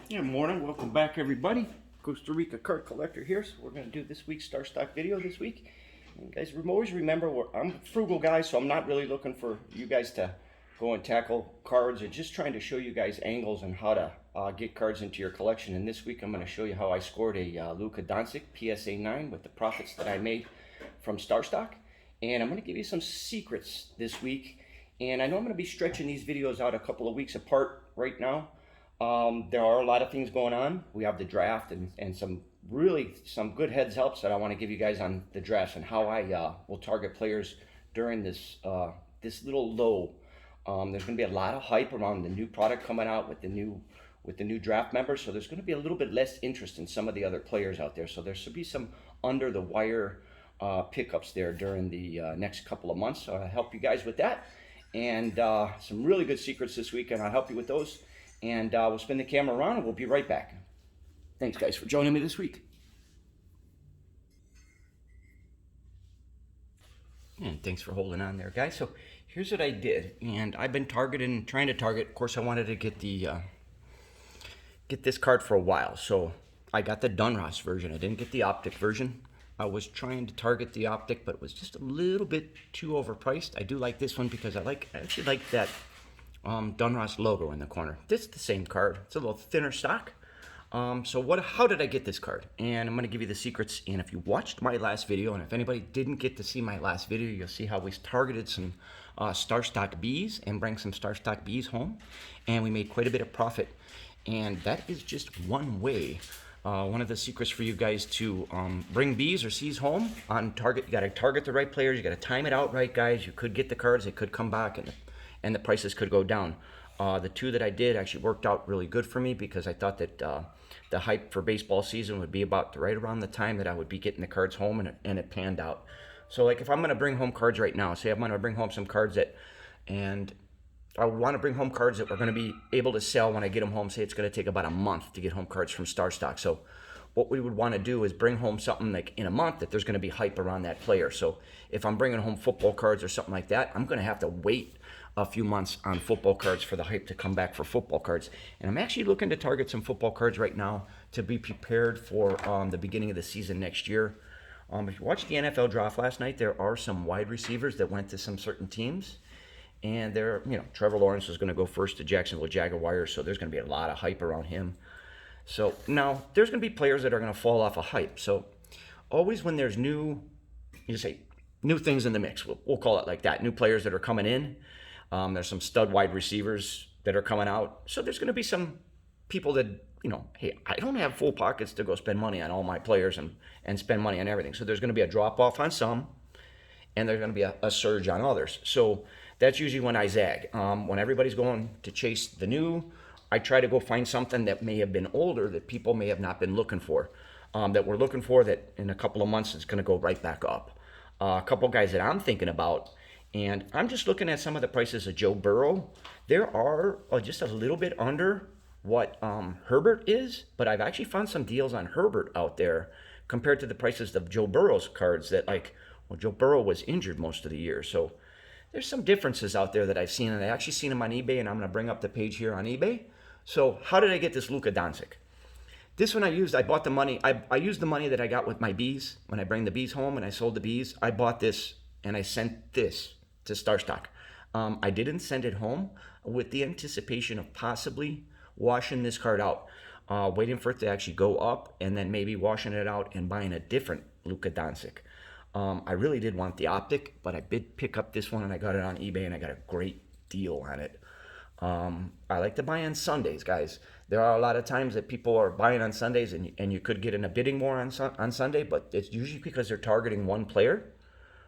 Yeah, morning. Welcome back, everybody. Costa Rica card collector here. So we're going to do this week's StarStock video this week. And guys, always remember, I'm a frugal guy, so I'm not really looking for you guys to go and tackle cards. Or just trying to show you guys angles and how to get cards into your collection. And this week, I'm going to show you how I scored a Luka Doncic PSA 9 with the profits that I made from StarStock. And I'm going to give you some secrets this week. And I know I'm going to be stretching these videos out a couple of weeks apart right now. There are a lot of things going on. We have the draft and some good heads ups that I want to give you guys on the drafts and how I will target players during this little low. There's going to be a lot of hype around the new product coming out with the new draft members, so there's going to be a little bit less interest in some of the other players out there. So there should be some under the wire pickups there during the next couple of months. So I'll help you guys with that, and some really good secrets this week, and I'll help you with those. And we'll spin the camera around and we'll be right back. Thanks, guys, for joining me this week. And thanks for holding on there, guys. So here's what I did. And I've been trying to target. Of course, I wanted to get this card for a while. So I got the Donruss version. I didn't get the Optic version. I was trying to target the Optic, but it was just a little bit too overpriced. I do like this one because I actually like that Donruss logo in the corner. This is the same card. It's a little thinner stock. How did I get this card? And I'm going to give you the secrets. And if you watched my last video, and if anybody didn't get to see my last video, you'll see how we targeted some StarStock bees and bring some StarStock bees home. And we made quite a bit of profit. And that is just one way. One of the secrets for you guys to bring bees or C's home on target. You got to target the right players. You got to time it out right, guys. You could get the cards. They could come back and the prices could go down. The two that I did actually worked out really good for me because I thought that the hype for baseball season would be about right around the time that I would be getting the cards home, and it panned out. So like if I'm going to bring home cards right now, say I'm going to bring home some cards and I would want to bring home cards that we're going to be able to sell when I get them home. Say it's going to take about a month to get home cards from StarStock. So what we would want to do is bring home something like in a month that there's going to be hype around that player. So if I'm bringing home football cards or something like that, I'm going to have to wait a few months on football cards for the hype to come back for football cards. And I'm actually looking to target some football cards right now to be prepared for the beginning of the season next year. If you watched the NFL draft last night, there are some wide receivers that went to some certain teams. And Trevor Lawrence is going to go first to Jacksonville Jaguars, so there's going to be a lot of hype around him. So now there's going to be players that are going to fall off of hype. So always when there's new things in the mix, we'll call it like that, new players that are coming in. There's some stud wide receivers that are coming out. So there's going to be some people that, hey, I don't have full pockets to go spend money on all my players and spend money on everything. So there's going to be a drop off on some, and there's going to be a surge on others. So that's usually when I zag. When everybody's going to chase the new, I try to go find something that may have been older that people may have not been looking for, that we're looking for that in a couple of months is going to go right back up. A couple guys that I'm thinking about, and I'm just looking at some of the prices of Joe Burrow. There are just a little bit under what Herbert is, but I've actually found some deals on Herbert out there compared to the prices of Joe Burrow's cards that Joe Burrow was injured most of the year. So there's some differences out there that I've seen, and I actually seen them on eBay, and I'm going to bring up the page here on eBay. So how did I get this Luka Doncic? This one I bought the money. I used the money that I got with my bees. When I bring the bees home and I sold the bees, I bought this and I sent this to StarStock. I didn't send it home with the anticipation of possibly washing this card out, waiting for it to actually go up, and then maybe washing it out and buying a different Luka Doncic. I really did want the Optic, but I did pick up this one and I got it on eBay and I got a great deal on it. I like to buy on Sundays, guys. There are a lot of times that people are buying on Sundays and you could get in a bidding war on Sunday, but it's usually because they're targeting one player.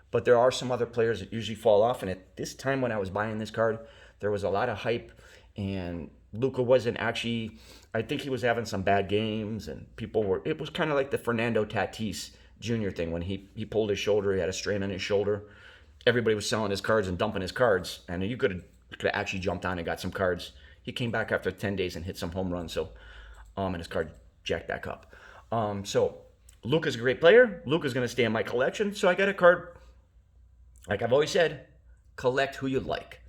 But there are some other players that usually fall off. And at this time when I was buying this card, there was a lot of hype. And Luka wasn't actually, I think he was having some bad games. And it was kind of like the Fernando Tatis Jr. thing when he pulled his shoulder. He had a strain on his shoulder. Everybody was selling his cards and dumping his cards. And you could have actually jumped on and got some cards. He came back after 10 days and hit some home runs. So, and his card jacked back up. So Luka's a great player. Luka's going to stay in my collection. So I got a card. Like I've always said, collect who you like.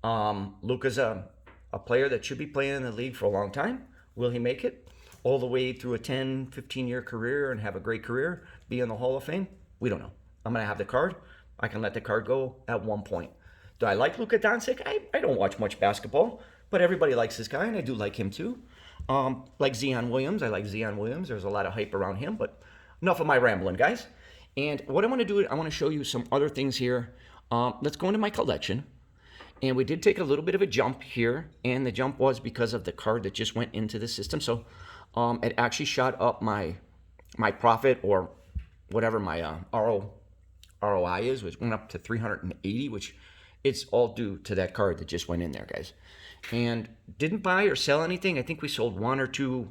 Luka's a player that should be playing in the league for a long time. Will he make it all the way through a 10, 15-year career and have a great career, be in the Hall of Fame? We don't know. I'm going to have the card. I can let the card go at one point. Do I like Luka Doncic? I don't watch much basketball, but everybody likes this guy, and I do like him too. Like Zion Williams. I like Zion Williams. There's a lot of hype around him, but enough of my rambling, guys. And what I want to do, I want to show you some other things here. Let's go into my collection. And we did take a little bit of a jump here, and the jump was because of the card that just went into the system. So it actually shot up my profit, or whatever my ROI is, which went up to 380, which it's all due to that card that just went in there, guys. And didn't buy or sell anything. I think we sold one or two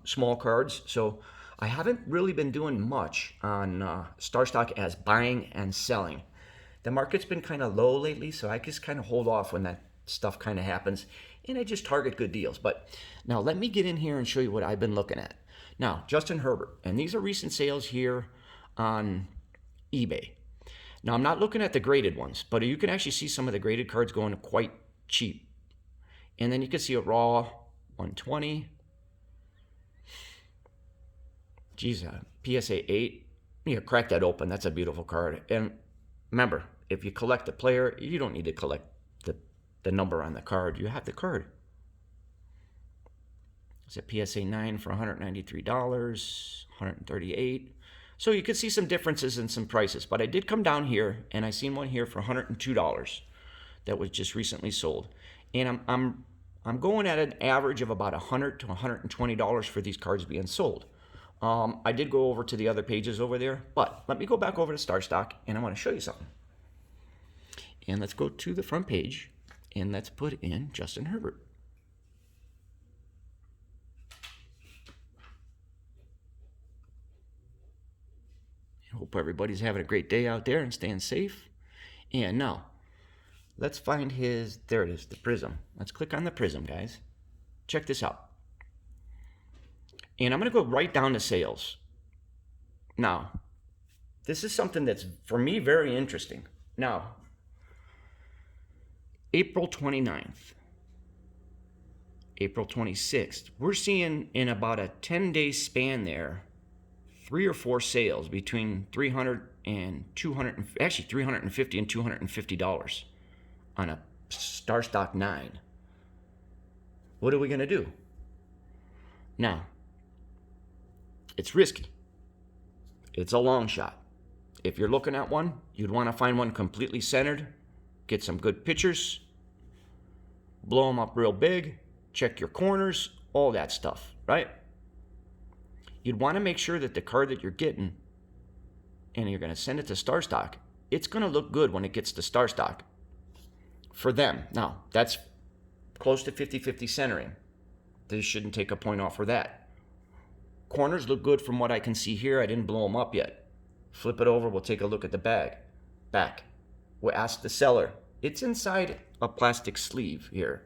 small cards. So I haven't really been doing much on StarStock as buying and selling. The market's been kind of low lately, so I just kind of hold off when that stuff kind of happens, and I just target good deals. But now let me get in here and show you what I've been looking at. Now, Justin Herbert, and these are recent sales here on eBay. Now, I'm not looking at the graded ones, but you can actually see some of the graded cards going quite cheap. And then you can see a raw 120. Geez, PSA 8. You crack that open. That's a beautiful card. And remember, if you collect the player, you don't need to collect the number on the card. You have the card. It's a PSA 9 for $193, $138. So you could see some differences in some prices. But I did come down here, and I seen one here for $102 that was just recently sold. And I'm going at an average of about $100 to $120 for these cards being sold. I did go over to the other pages over there, but let me go back over to StarStock, and I want to show you something. And let's go to the front page, and let's put in Justin Herbert. I hope everybody's having a great day out there and staying safe. And now, let's find his, there it is, the Prism. Let's click on the Prism, guys. Check this out. And I'm going to go right down to sales. Now, this is something that's, for me, very interesting. Now, April 29th, April 26th, we're seeing in about a 10-day span there, 3 or 4 sales between $300 and $200, actually $350 and $250 on a StarStock 9. What are we going to do? Now, it's risky. It's a long shot. If you're looking at one, you'd want to find one completely centered, get some good pictures, blow them up real big, check your corners, all that stuff, right? You'd want to make sure that the card that you're getting, and you're going to send it to StarStock, it's going to look good when it gets to StarStock for them. Now, that's close to 50-50 centering. They shouldn't take a point off for that. Corners look good from what I can see here. I didn't blow them up yet. Flip it over. We'll take a look at the back. We'll ask the seller. It's inside a plastic sleeve here.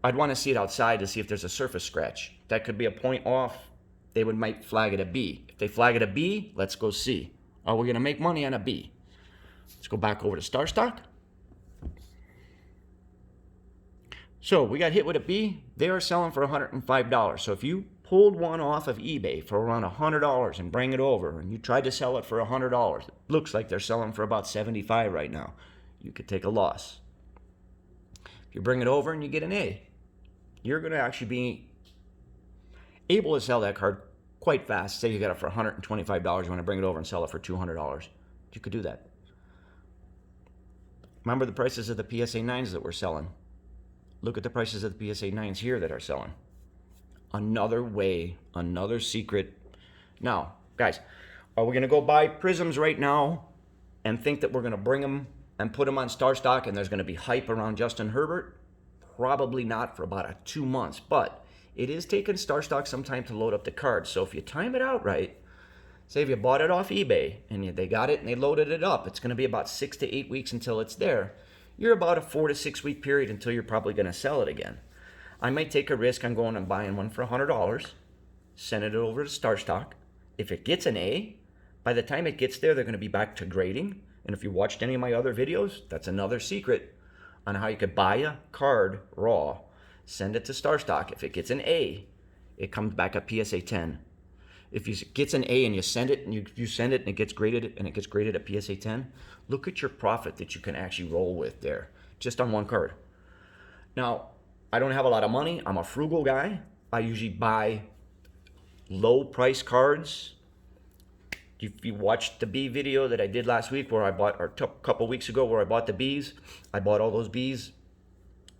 I'd want to see it outside to see if there's a surface scratch. That could be a point off. They might flag it a B. If they flag it a B, let's go see. Are we going to make money on a B? Let's go back over to StarStock. So we got hit with a B. They are selling for $105. So if you pulled one off of eBay for around $100 and bring it over, and you tried to sell it for $100, it looks like they're selling for about $75 right now. You could take a loss. If you bring it over and you get an A, you're going to actually be able to sell that card quite fast. Say you got it for $125, you want to bring it over and sell it for $200. You could do that. Remember the prices of the PSA 9s that we're selling. Look at the prices of the PSA 9s here that are selling. Another way, another secret. Now, guys, are we going to go buy Prisms right now and think that we're going to bring them and put them on StarStock and there's going to be hype around Justin Herbert? Probably not for about 2 months, but it is taking StarStock some time to load up the cards. So if you time it out right, say if you bought it off eBay and they got it and they loaded it up, it's going to be about 6 to 8 weeks until it's there. You're about a 4 to 6 week period until you're probably going to sell it again. I might take a risk on going and buying one for $100, sending it over to StarStock. If it gets an A, by the time it gets there, they're going to be back to grading. And if you watched any of my other videos, that's another secret on how you could buy a card raw, send it to StarStock. If it gets an A, it comes back a PSA 10. If it gets an A and you send it and you send it and it gets graded at PSA 10, look at your profit that you can actually roll with there, just on one card. Now, I don't have a lot of money. I'm a frugal guy. I usually buy low price cards. If you watched the bee video that I did last week where I bought, or a couple weeks ago where I bought the bees, I bought all those bees,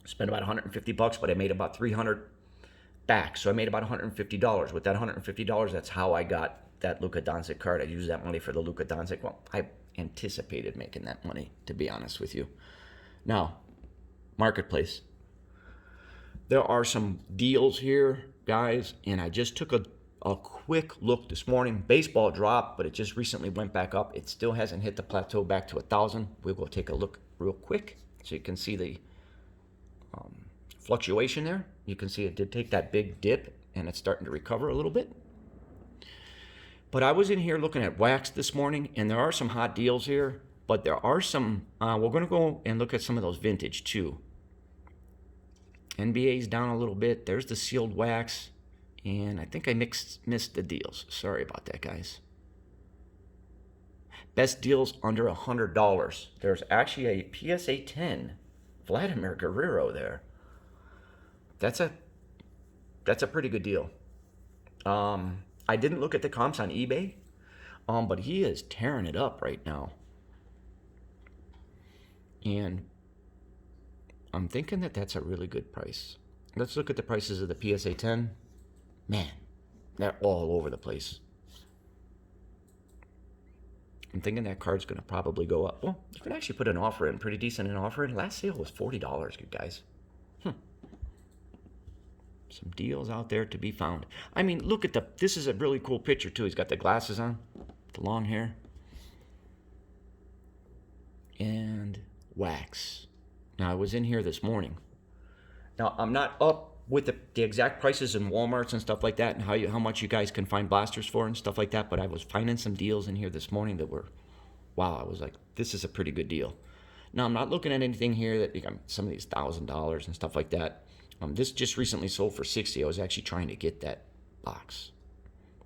spent about $150, but I made about $300 back. So I made about $150. With that $150, that's how I got that Luka Doncic card. I used that money for the Luka Doncic. Well, I anticipated making that money, to be honest with you. Now, marketplace. There are some deals here, guys, and I just took a quick look this morning. Baseball dropped, but it just recently went back up. It still hasn't hit the plateau back to 1,000. We'll go take a look real quick so you can see the fluctuation there. You can see it did take that big dip, and it's starting to recover a little bit. But I was in here looking at wax this morning, and there are some hot deals here, but there are some, we're going to go and look at some of those vintage too. NBA's down a little bit. There's the sealed wax. And I think I missed the deals. Sorry about that, guys. Best deals under $100. There's actually a PSA 10 Vladimir Guerrero there. That's a pretty good deal. I didn't look at the comps on eBay, but he is tearing it up right now. And I'm thinking that that's a really good price. Let's look at the prices of the PSA 10. Man, they're all over the place. I'm thinking that card's going to probably go up. Well, you can actually put an offer in, pretty decent an offer in. Last sale was $40, you guys. Some deals out there to be found. I mean, look at this is a really cool picture too. He's got the glasses on, the long hair. And wax. Now, I was in here this morning. Now, I'm not up with the exact prices in Walmarts and stuff like that, and how much you guys can find blasters for and stuff like that, but I was finding some deals in here this morning that were, wow, I was like, this is a pretty good deal. Now, I'm not looking at anything here that, some of these $1,000 and stuff like that. This just recently sold for $60. I was actually trying to get that box.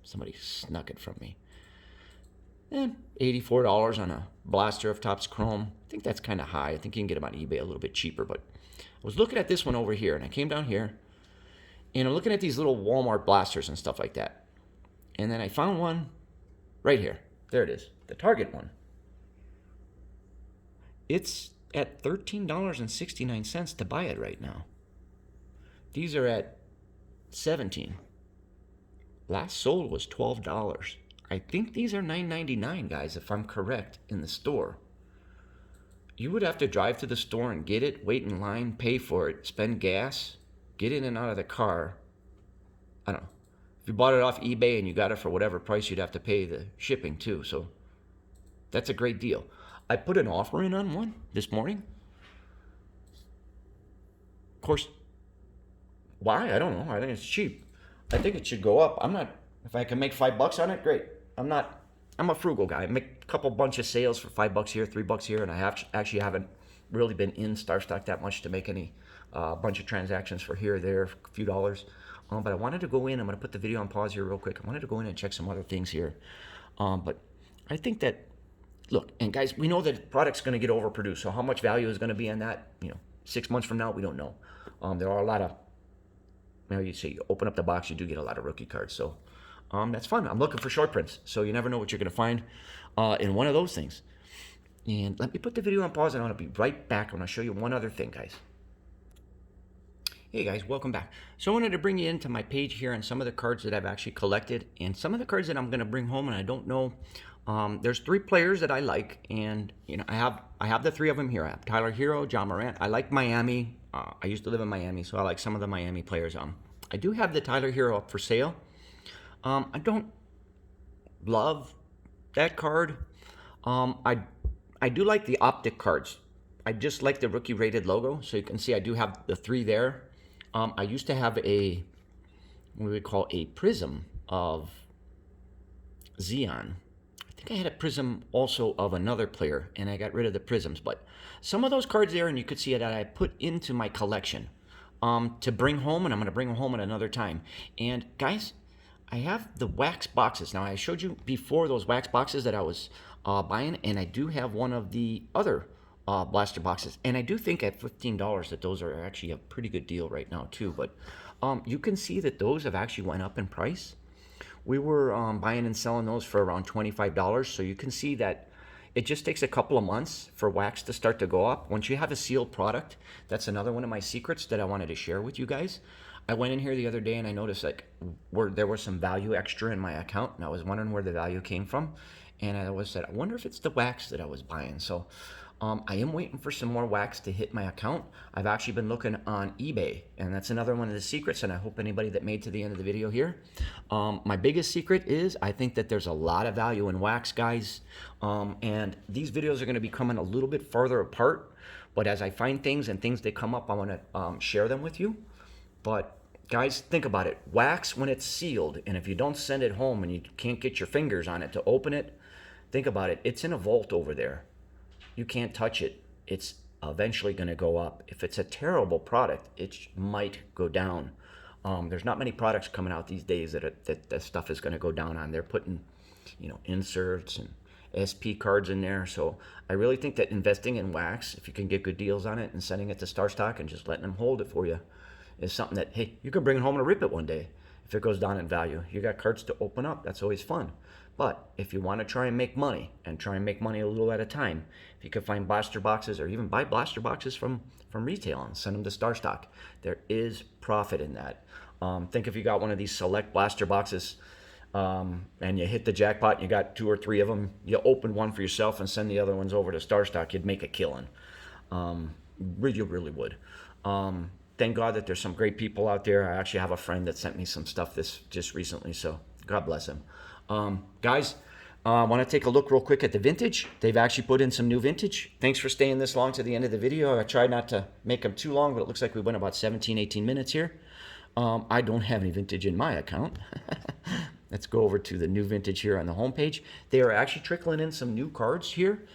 Somebody snuck it from me. $84 on a blaster of Topps Chrome. I think that's kind of high. I think you can get them on eBay a little bit cheaper, but I was looking at this one over here, and I came down here, and I'm looking at these little Walmart blasters and stuff like that. And then I found one right here. There it is, the Target one. It's at $13.69 to buy it right now. These are at $17. Last sold was $12. I think these are $9.99, guys, if I'm correct, in the store. You would have to drive to the store and get it, wait in line, pay for it, spend gas, get in and out of the car. I don't know. If you bought it off eBay and you got it for whatever price, you'd have to pay the shipping too. So that's a great deal. I put an offer in on one this morning. Of course, why? I don't know. I think it's cheap. I think it should go up. If I can make $5 on it, great. I'm a frugal guy. I make a bunch of sales for $5 here, $3 here, and I actually haven't really been in StarStock that much to make any bunch of transactions for here or there, a few dollars. But I wanted to go in. I'm going to put the video on pause here real quick. I wanted to go in and check some other things here. But I think that, look, and guys, we know that the product's going to get overproduced. So how much value is going to be on that? 6 months from now, we don't know. There are a lot of, you say you open up the box, you do get a lot of rookie cards. So that's fun. I'm looking for short prints. So you never know what you're going to find in one of those things. And let me put the video on pause, and I'm going to be right back. I'm going to show you one other thing, guys. Hey guys, welcome back. So I wanted to bring you into my page here and some of the cards that I've actually collected and some of the cards that I'm going to bring home, and I don't know. There's 3 players that I like, and I have the 3 of them here. I have Tyler Hero, John Morant. I like Miami. I used to live in Miami, so I like some of the Miami players. I do have the Tyler Hero up for sale. I don't love that card. I do like the optic cards. I just like the rookie rated logo. So you can see I do have the 3 there. I used to have what we call a prism of Zion. I think I had a prism also of another player, and I got rid of the prisms. But some of those cards there, and you could see that I put into my collection. to bring home, and I'm going to bring them home at another time. And guys, I have the wax boxes. Now, I showed you before those wax boxes that I was buying, and I do have one of the other blaster boxes. And I do think at $15 that those are actually a pretty good deal right now too. But you can see that those have actually went up in price. We were buying and selling those for around $25. So you can see that it just takes a couple of months for wax to start to go up. Once you have a sealed product, that's another one of my secrets that I wanted to share with you guys. I went in here the other day and I noticed like there was some value extra in my account, and I was wondering where the value came from. And I said, I wonder if it's the wax that I was buying. So I am waiting for some more wax to hit my account. I've actually been looking on eBay, and that's another one of the secrets, and I hope anybody that made to the end of the video here. My biggest secret is I think that there's a lot of value in wax, guys, and these videos are going to be coming a little bit farther apart, but as I find things and things that come up, I want to share them with you. But guys, think about it. Wax, when it's sealed, and if you don't send it home and you can't get your fingers on it to open it, think about it. It's in a vault over there. You can't touch it. It's eventually going to go up. If it's a terrible product, it might go down. There's not many products coming out these days that stuff is going to go down on. They're putting, inserts and SP cards in there. So I really think that investing in wax, if you can get good deals on it and sending it to StarStock and just letting them hold it for you, is something that, hey, you can bring it home and rip it one day. If it goes down in value, you got cards to open up. That's always fun. But if you want to try and make money, and try and make money a little at a time, if you can find blaster boxes or even buy blaster boxes from retail and send them to StarStock, there is profit in that. Think if you got one of these select blaster boxes and you hit the jackpot and you got 2 or 3 of them, you open one for yourself and send the other ones over to StarStock, you'd make a killing. You really would. Thank God that there's some great people out there. I actually have a friend that sent me some stuff just recently, so God bless him. Guys, I want to take a look real quick at the vintage. They've actually put in some new vintage. Thanks for staying this long to the end of the video. I tried not to make them too long, but it looks like we went about 17, 18 minutes here. I don't have any vintage in my account. Let's go over to the new vintage here on the homepage. They are actually trickling in some new cards here.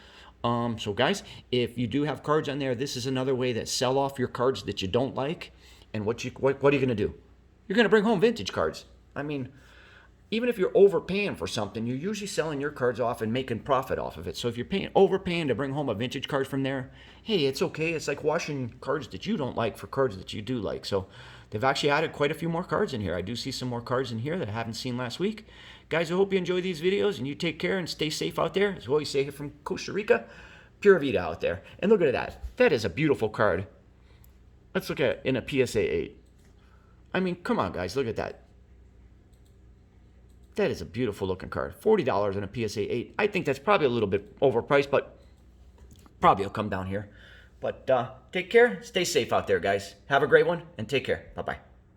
So guys, if you do have cards on there, this is another way to sell off your cards that you don't like. And what are you going to do? You're going to bring home vintage cards. I mean, even if you're overpaying for something, you're usually selling your cards off and making profit off of it. So if you're overpaying to bring home a vintage card from there, hey, it's okay. It's like washing cards that you don't like for cards that you do like. So they've actually added quite a few more cards in here. I do see some more cards in here that I haven't seen last week. Guys, I hope you enjoy these videos and you take care and stay safe out there. As we always say here from Costa Rica, pura vida out there. And look at that. That is a beautiful card. Let's look at it in a PSA 8. I mean, come on, guys. Look at that. That is a beautiful looking card. $40 in a PSA 8. I think that's probably a little bit overpriced, but probably will come down here. But take care. Stay safe out there, guys. Have a great one, and take care. Bye-bye.